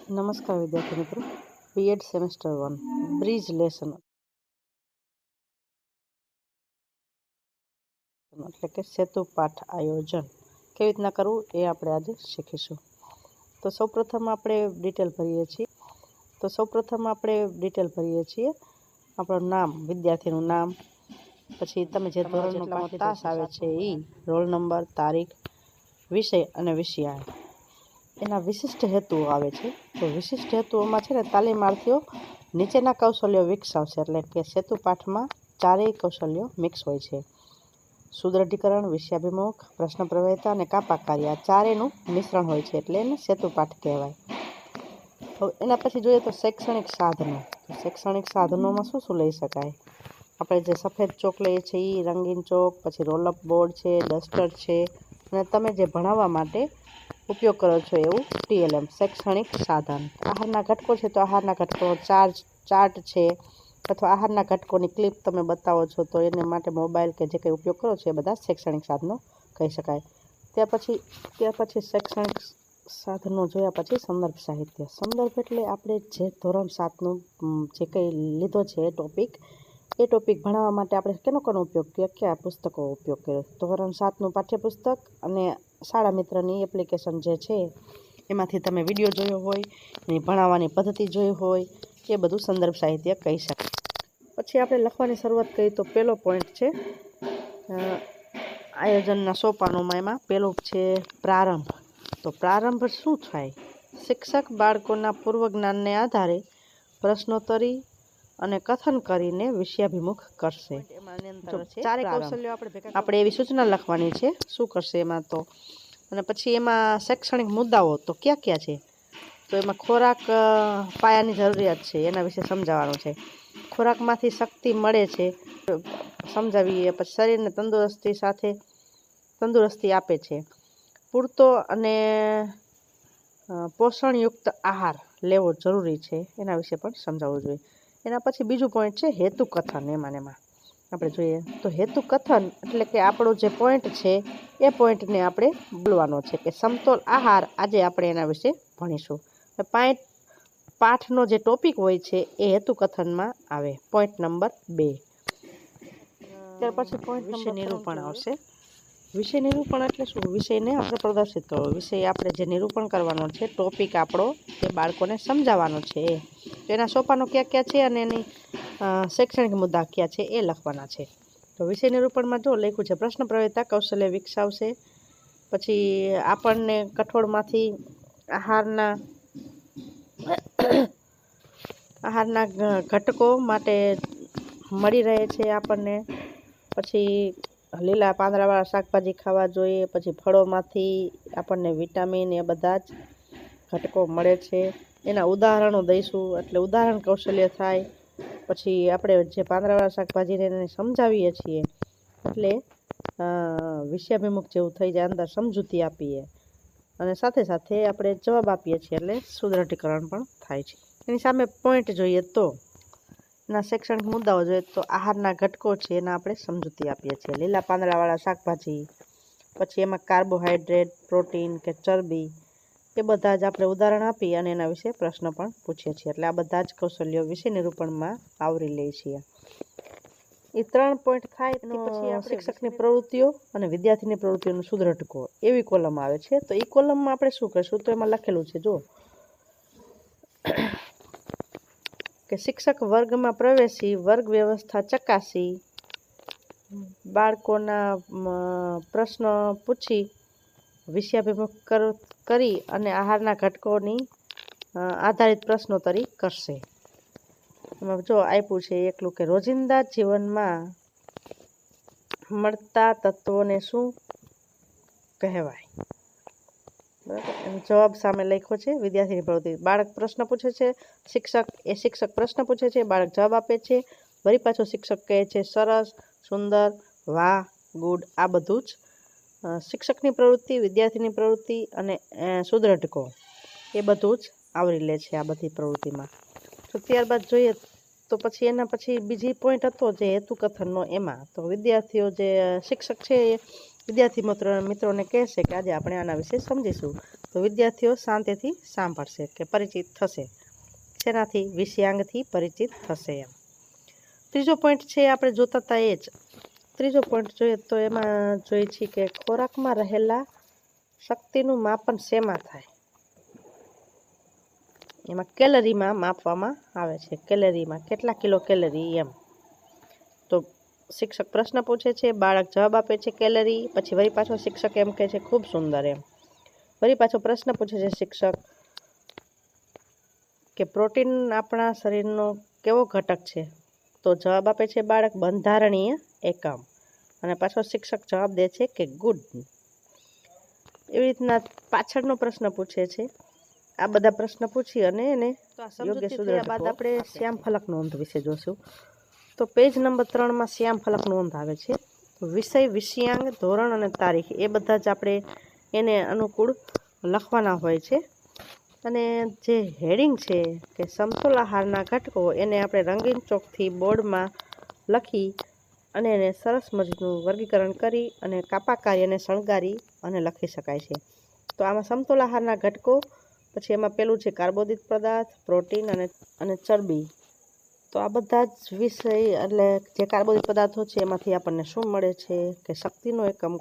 નમસ્કાર વિદ્યાર્થી મિત્રો, બીએડ સેમેસ્ટર 1 બ્રિજ લેસન એટલે કે સેતુ પાઠ આયોજન કેવી રીતના કરવું એ આપણે આજે શીખીશું. તો સૌપ્રથમ આપણે ડિટેલ ભરીએ છીએ. આપણું નામ, વિદ્યાર્થીનું નામ, પછી તમે જે ધોરણનો તાસ આવે છે એ, રોલ નંબર, તારીખ, વિષય અને વિષયાંક. એના વિશિષ્ટ હેતુઓ આવે છે. તો વિશિષ્ટ હેતુઓમાં છે ને તાલીમાર્થીઓ નીચેના કૌશલ્યો વિકસાવશે. એટલે કે સેતુ પાઠમાં ચારેય કૌશલ્યો મિક્સ હોય છે. સુદ્રઢીકરણ, વિષયાભિમુખ, પ્રશ્ન પ્રવૃત્તિ અને કાપા કાર્ય, આ ચારેયનું મિશ્રણ હોય છે, એટલે એને સેતુ પાઠ કહેવાય. હવે એના પછી જોઈએ તો શૈક્ષણિક સાધનો. તો શૈક્ષણિક સાધનોમાં શું શું લઈ શકાય? આપણે જે સફેદ ચોક લઈએ છીએ એ, રંગીન ચોક, પછી રોલઅપ બોર્ડ છે, ડસ્ટર છે, અને તમે જે ભણાવવા માટે ઉપયોગ કરો છો એવું ટીએલએમ શૈક્ષણિક સાધન. આહારના ઘટકો છે તો આહારના ઘટકો, ચાર્ટ છે, અથવા આહારના ઘટકોની ક્લિપ તમે બતાવો છો તો એને માટે મોબાઈલ કે જે કંઈ ઉપયોગ કરો છો એ બધા શૈક્ષણિક સાધનો કહી શકાય. ત્યાર પછી શૈક્ષણિક સાધનો જોયા પછી સંદર્ભ સાહિત્ય. સંદર્ભ એટલે આપણે જે ધોરણ 7નું જે કંઈ લીધો છે એ ટોપિક ભણાવવા માટે આપણે કેનો ઉપયોગ કર્યો, કયા પુસ્તકો ઉપયોગ કર્યો? ધોરણ 7નું પાઠ્યપુસ્તક અને શાળા મિત્રની એપ્લિકેશન જે છે એમાંથી તમે વિડીયો જોયો હોય, એની ભણાવવાની પદ્ધતિ જોઈ હોય, એ બધું સંદર્ભ સાહિત્ય કહી શકાય. પછી આપણે લખવાની શરૂઆત કરીએ તો પહેલો પોઈન્ટ છે આયોજનના સોપાનોમાં. એમાં પહેલું છે પ્રારંભ. તો પ્રારંભ શું થાય? શિક્ષક બાળકોના પૂર્વજ્ઞાનને આધારે પ્રશ્નોત્તરી અને કથન કરીને વિષયાભિમુખ કરશે. ચારે કૌશલ્યો આપણે એવી સૂચના લખવાની છે શું કરશે એમાં. તો અને પછી એમાં શૈક્ષણિક મુદ્દાઓ તો ક્યાં ક્યાં છે? તો એમાં ખોરાક પાયાની જરૂરિયાત છે, એના વિશે સમજાવવાનું છે. ખોરાકમાંથી શક્તિ મળે છે સમજાવીએ. પછી શરીરને તંદુરસ્તી આપે છે. પૂરતો અને પોષણયુક્ત આહાર લેવો જરૂરી છે, એના વિશે પણ સમજાવવું જોઈએ. એના પછી બીજું પોઈન્ટ છે હેતુ કથન. એમાં આપણે જોઈએ તો હેતુ કથન એટલે કે આપણો જે પોઈન્ટ છે એ પોઈન્ટને આપણે બોલવાનો છે. કે સમતોલ આહાર, આજે આપણે એના વિશે ભણીશું. પાઠનો જે ટોપિક હોય છે એ હેતુ કથનમાં આવે, પોઈન્ટ નંબર 2. ત્યાર પછી પોઈન્ટ નંબર નિરૂપણ આવશે. વિષય નિરૂપણ એટલે શું? વિષયને આપણે પ્રદર્શિત કરવો. વિષય આપણે જે નિરૂપણ કરવાનો છે, ટોપિક આપણો એ બાળકોને સમજાવવાનો છે. તો એના સોપાનો ક્યાં ક્યાં છે અને એની શૈક્ષણિક મુદ્દા ક્યાં છે એ લખવાના છે. તો વિષય નિરૂપણમાં જો લખ્યું છે પ્રશ્ન પ્રવૃત્તિ કૌશલ્ય વિકસાવશે. પછી આપણને કઠોળમાંથી આહારના ઘટકો માટે મળી રહે છે આપણને. પછી લીલા પાંદડાવાળા શાકભાજી ખાવા જોઈએ. પછી ફળોમાંથી આપણને વિટામિન એ બધા જ ઘટકો મળે છે. એના ઉદાહરણો દઈશું એટલે ઉદાહરણ કૌશલ્ય થાય. પછી આપણે જે પાંદડાવાળા શાકભાજીને એને સમજાવીએ છીએ એટલે વિષયાભિમુખ જેવું થઈ જાય, અંદર સમજૂતી આપીએ અને સાથે સાથે આપણે જવાબ આપીએ છીએ એટલે સુદ્રઢીકરણ પણ થાય છે. એની સામે પોઈન્ટ જોઈએ તો એના શૈક્ષણિક મુદ્દાઓ જોઈએ તો આહારના ઘટકો છે એના આપણે સમજૂતી આપીએ છીએ. લીલા પાંદડાવાળા શાકભાજી, પછી એમાં કાર્બોહાઈડ્રેટ, પ્રોટીન કે ચરબી, એ બધા જ આપણે ઉદાહરણ આપી અને એના વિશે પ્રશ્ન પણ પૂછીએ છીએ. એટલે આ બધા જ કૌશલ્યો વિષય નિરૂપણમાં આવરી લઈએ છીએ. એ 3 પોઈન્ટ થાય પછી શિક્ષકની પ્રવૃત્તિઓ અને વિદ્યાર્થીની પ્રવૃત્તિઓનું સુદ્રઢકો એવી કોલમ આવે છે. તો એ કોલમમાં આપણે શું કરીશું? તો એમાં લખેલું છે જો કે શિક્ષક વર્ગમાં પ્રવેશી વર્ગ વ્યવસ્થા ચકાસી, બાળકોના પ્રશ્ન પૂછી વિષયાભિમુખ કરી અને આહારના ઘટકોની આધારિત પ્રશ્નોત્તરી કરશે. એમાં જો આપ્યું છે એકલું કે રોજિંદા જીવનમાં મળતા તત્વોને શું કહેવાય? બરાબર. એનો જવાબ સામે લખ્યો છે વિદ્યાર્થીની પ્રવૃત્તિ. બાળક પ્રશ્ન પૂછે છે, શિક્ષક પ્રશ્ન પૂછે છે, બાળક જવાબ આપે છે. વળી પાછો શિક્ષક કહે છે સરસ, સુંદર, વાહ, ગુડ. આ બધું જ શિક્ષકની પ્રવૃત્તિ, વિદ્યાર્થીની પ્રવૃત્તિ અને સુદ્રઢકો એ બધું જ આવરી લે છે આ બધી પ્રવૃત્તિમાં. તો ત્યારબાદ જોઈએ તો પછી એના પછી બીજી પોઈન્ટ હતો જે હેતુ કથનનો. એમાં તો વિદ્યાર્થીઓ જે શિક્ષક છે એ વિદ્યાર્થી મિત્રોને કહેશે કે આજે આપણે આના વિશે સમજીશું. તો વિદ્યાર્થીઓ શાંતિથી સાંભળશે કે પરિચિત થશે, શેનાથી? વિષયાંગથી પરિચિત થશે એમ. ત્રીજો પોઈન્ટ છે આપણે જોતા હતા એ જ. ત્રીજો પોઈન્ટ જોઈએ તો એમાં જોઈએ છીએ કે ખોરાકમાં રહેલા શક્તિનું માપન શેમાં થાય? એમાં કેલરીમાં માપવામાં આવે છે. કેલરીમાં કેટલા કિલો કેલરી એમ. તો શિક્ષક પ્રશ્ન પૂછે છે, બાળક જવાબ આપે છે કેલરી, પછી વળી પાછો શિક્ષક એમ કહે છે ખૂબ સુંદર એમ. વળી પાછો પ્રશ્ન પૂછે છે શિક્ષક કે પ્રોટીન આપણા શરીરનો કેવો ઘટક છે? તો જવાબ આપે છે બાળક બંધારણીય એકમ. અને પાછો શિક્ષક જવાબ દે છે કે ગુડ. એવી રીતના પાછળનો પ્રશ્ન પૂછે છે. આ બધા પ્રશ્ન પૂછી અને એને યોગ્ય સુધરા બાદ આપણે શ્યામ ફલક નોંધ વિશે જોશું. તો પેજ નંબર 3માં શ્યામ ફલક નોંધ આવે છે. વિષય, વિષયાંગ, ધોરણ અને તારીખ એ બધા જ આપણે એને અનુકૂળ લખવાના હોય છે. અને જે હેડિંગ છે કે સમતોલ આહારના ઘટકો એને આપણે રંગીન ચોકથી બોર્ડમાં લખી અને એને સરસ મજાનું વર્ગીકરણ કરી અને કાપાકારી અને શણગારી અને લખી શકાય છે. તો આમાં સમતોલ આહારના ઘટકો, પછી એમાં પેલું છે કાર્બોદિત પદાર્થ, પ્રોટીન અને ચરબી. તો આ બધા જ વિષય એટલે જે કાર્બોદિત પદાર્થો છે એમાંથી આપણને શું મળે છે કે શક્તિનો એકમ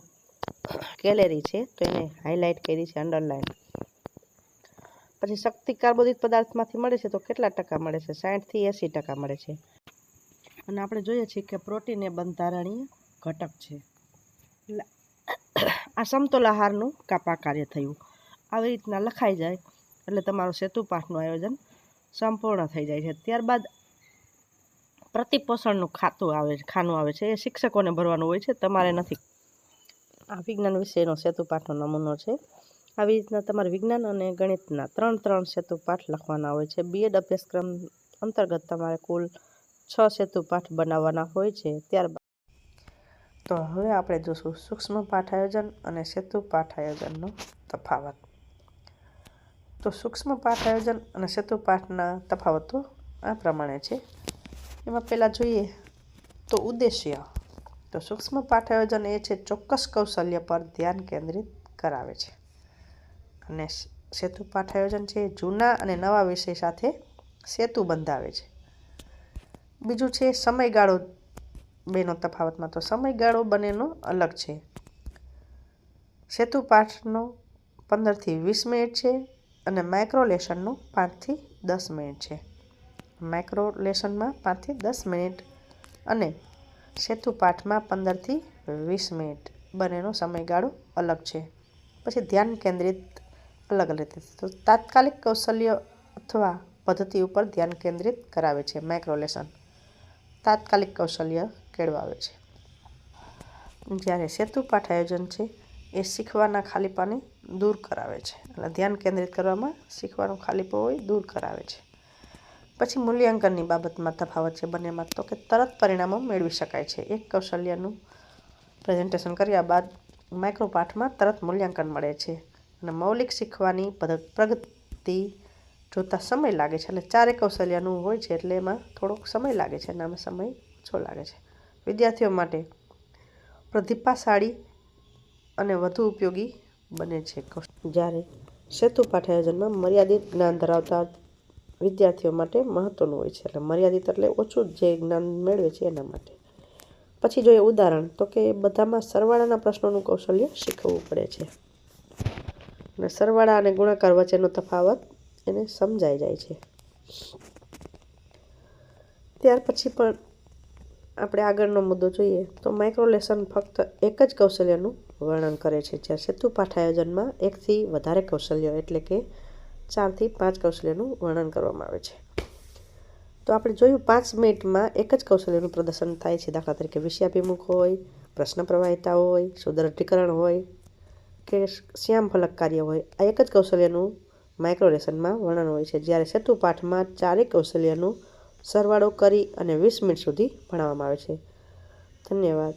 કેલેરી છે, તો એને હાઇલાઇટ કરી છે, અંડરલાઇન. પછી શક્તિ કાર્બોદિત પદાર્થમાંથી મળે છે તો કેટલા ટકા મળે છે? 60 થી 80% મળે છે. અને આપણે જોઈએ છીએ કે પ્રોટીન એ બંધારણીય ઘટક છે. આ સમતોલ આહારનું કાપા કાર્ય થયું. આવી રીતના લખાઈ જાય એટલે તમારું સેતુ પાઠનું આયોજન સંપૂર્ણ થઈ જાય છે. ત્યારબાદ પ્રતિપોષણનું ખાનું આવે છે. એ શિક્ષકોને ભરવાનું હોય છે, તમારે નથી. આ વિજ્ઞાન વિષયનો સેતુ પાઠનો નમૂનો છે. આવી રીતના તમારે વિજ્ઞાન અને ગણિતના 3 સેતુ પાઠ લખવાના હોય છે. બીએડ અભ્યાસક્રમ અંતર્ગત તમારે કુલ 6 સેતુ પાઠ બનાવવાના હોય છે. ત્યારબાદ તો હવે આપણે જોશું સૂક્ષ્મ પાઠ આયોજન અને સેતુ પાઠ આયોજનનો તફાવત. તો સૂક્ષ્મ પાઠ આયોજન અને સેતુ પાઠના તફાવતો આ પ્રમાણે છે. એમાં પહેલાં જોઈએ તો ઉદ્દેશ્ય. તો સૂક્ષ્મ પાઠ આયોજન એ છે ચોક્કસ કૌશલ્ય પર ધ્યાન કેન્દ્રિત કરાવે છે. અને સેતુ પાઠ આયોજન છે જૂના અને નવા વિષય સાથે સેતુ બંધાવે છે. બીજું છે સમયગાળો. બેનો તફાવતમાં તો સમયગાળો બંનેનો અલગ છે. સેતુ પાઠનો 15 થી 20 મિનિટ છે અને માઇક્રો લેસનનો 5 થી 10 મિનિટ છે. માઇક્રો લેસનમાં 5 થી 10 મિનિટ અને સેતુ પાઠમાં 15 થી 20 મિનિટ. બંનેનો સમયગાળો અલગ છે. પછી ધ્યાન કેન્દ્રિત અલગ રીતે. તો તાત્કાલિક કૌશલ્ય અથવા પદ્ધતિ ઉપર ધ્યાન કેન્દ્રિત કરાવે છે માઇક્રો લેસન. તાત્કાલિક કૌશલ્ય કેળવાવે છે. જ્યારે સેતુ પાઠ આયોજન છે એ શીખવાના ખાલીપાને દૂર કરાવે છે. એટલે ધ્યાન કેન્દ્રિત કરવામાં શીખવાનું ખાલીપો હોય દૂર કરાવે છે. પછી મૂલ્યાંકનની બાબતમાં તફાવત છે બંનેમાં. તો કે તરત પરિણામો મેળવી શકાય છે. એક કૌશલ્યનું પ્રેઝન્ટેશન કર્યા બાદ માઇક્રો પાઠમાં તરત મૂલ્યાંકન મળે છે. અને મૌલિક શીખવાની પ્રગતિ જોતાં સમય લાગે છે. એટલે 4 કૌશલ્યનું હોય છે એટલે એમાં થોડોક સમય લાગે છે અને આમાં સમય ઓછો લાગે છે. વિદ્યાર્થીઓ માટે પ્રતિભાશાળી અને વધુ ઉપયોગી બને છે. જ્યારે સેતુ પાઠ આયોજનમાં મર્યાદિત જ્ઞાન ધરાવતા વિદ્યાર્થીઓ માટે મહત્વનું હોય છે. એટલે મર્યાદિત એટલે ઓછું જે જ્ઞાન મેળવે છે એના માટે. પછી જોઈએ ઉદાહરણ. તો કે બધામાં સરવાળાના પ્રશ્નોનું કૌશલ્ય શીખવવું પડે છે. અને સરવાળા અને ગુણાકાર વચ્ચેનો તફાવત એને સમજાઈ જાય છે. ત્યાર પછી પણ આપણે આગળનો મુદ્દો જોઈએ તો માઇક્રો લેસન ફક્ત એક જ કૌશલ્યનું વર્ણન કરે છે. જ્યારે સેતુ પાઠ આયોજનમાં 1 થી વધારે કૌશલ્ય એટલે કે 4 થી 5 કૌશલ્યનું વર્ણન કરવામાં આવે છે. તો આપણે જોયું 5 મિનિટમાં એક જ કૌશલ્યનું પ્રદર્શન થાય છે. દાખલા તરીકે વિષયાભિમુખ હોય, પ્રશ્ન પ્રવાહિતા હોય, સુદૃઢીકરણ હોય કે શ્યામ ફલક કાર્ય હોય. આ એક જ કૌશલ્યનું માઇક્રો લેસનમાં વર્ણન હોય છે. જ્યારે સેતુ પાઠમાં 4 કૌશલ્યનું સરવાળો કરી અને 20 મિનિટ સુધી ભણાવવામાં આવે છે. ધન્યવાદ.